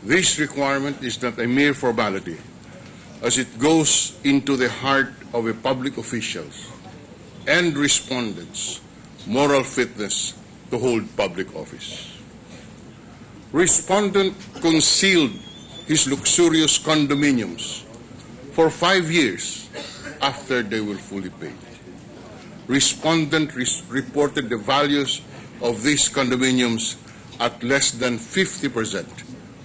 This requirement is not a mere formality, as it goes into the heart of a public official's and respondents' moral fitness to hold public office. Respondent concealed his luxurious condominiums for 5 years after they were fully paid. Respondent reported the values of these condominiums at less than 50%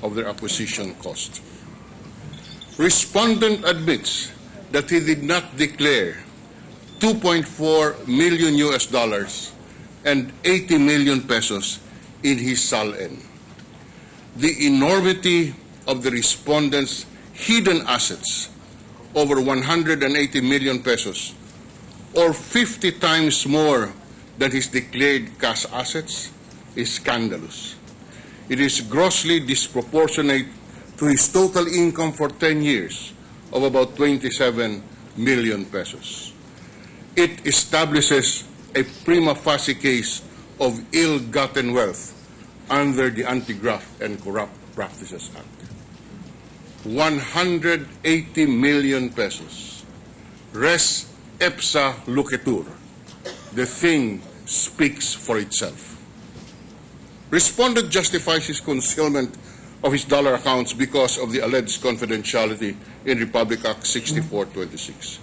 of their acquisition cost. Respondent admits that he did not declare $2.4 million and 80 million pesos in his SALN. The enormity of the respondent's hidden assets, over 180 million pesos, or 50 times more than his declared cash assets, is scandalous. It is grossly disproportionate to his total income for 10 years of about 27 million pesos. It establishes a prima facie case of ill-gotten wealth under the Anti-Graft and Corrupt Practices Act. 180 million pesos. Res ipsa loquitur. The thing speaks for itself. Respondent justifies his concealment of his dollar accounts because of the alleged confidentiality in Republic Act 6426.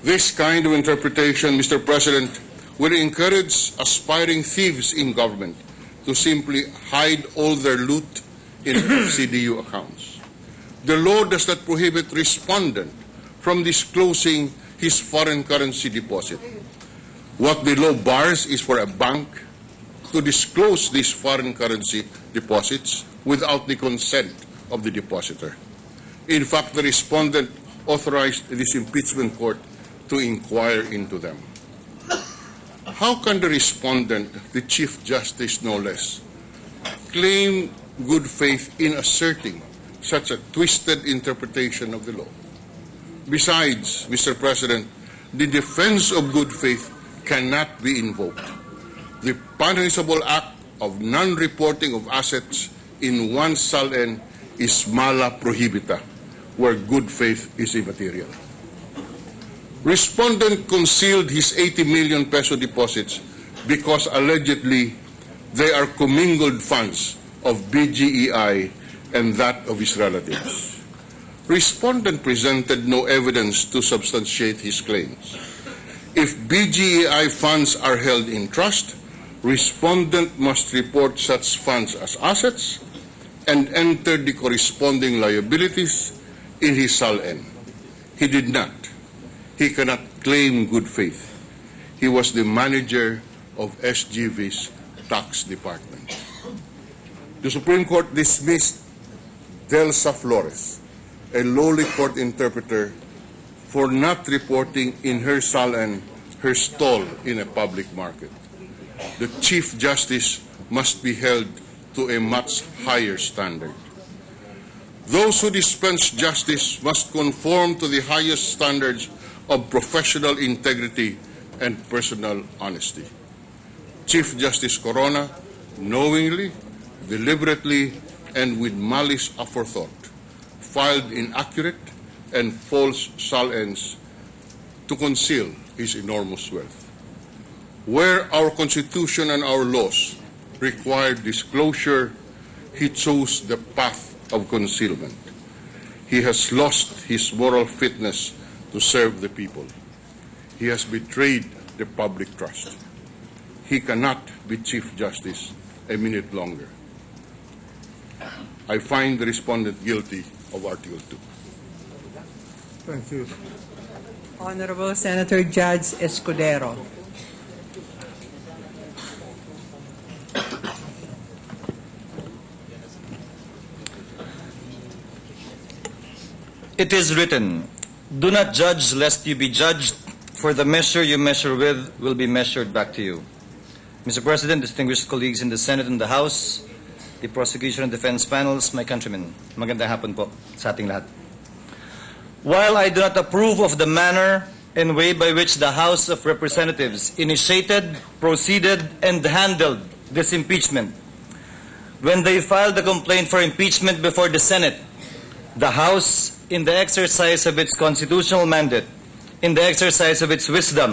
This kind of interpretation, Mr. President, will encourage aspiring thieves in government to simply hide all their loot in CDU accounts. The law does not prohibit respondent from disclosing his foreign currency deposit. What the law bars is for a bank to disclose these foreign currency deposits without the consent of the depositor. In fact, the respondent authorized this impeachment court to inquire into them. How can the respondent, the Chief Justice no less, claim good faith in asserting such a twisted interpretation of the law? Besides, Mr. President, the defense of good faith cannot be invoked. The punishable act of non-reporting of assets in one's SALN is mala prohibita, where good faith is immaterial. Respondent concealed his 80 million peso deposits because allegedly they are commingled funds of BGEI and that of his relatives. Respondent presented no evidence to substantiate his claims. If BGEI funds are held in trust, respondent must report such funds as assets and enter the corresponding liabilities in his SALN. He did not. He cannot claim good faith. He was the manager of SGV's tax department. The Supreme Court dismissed Delsa Flores, a lowly court interpreter, for not reporting in her SALN her stall in a public market. The Chief Justice must be held to a much higher standard. Those who dispense justice must conform to the highest standards of professional integrity and personal honesty. Chief Justice Corona knowingly, deliberately, and with malice aforethought filed inaccurate and false SALNs to conceal his enormous wealth. Where our Constitution and our laws require disclosure, he chose the path of concealment. He has lost his moral fitness to serve the people. He has betrayed the public trust. He cannot be Chief Justice a minute longer. I find the respondent guilty of Article 2. Thank you. Honorable Senator Judge Escudero. It is written, "Do not judge lest you be judged, for the measure you measure with will be measured back to you." Mr. President, distinguished colleagues in the Senate and the House, the prosecution and defense panels, my countrymen, magandang hapon po sa ating lahat. While I do not approve of the manner and way by which the House of Representatives initiated, proceeded, and handled this impeachment, when they filed the complaint for impeachment before the Senate, the House, in the exercise of its constitutional mandate, in the exercise of its wisdom,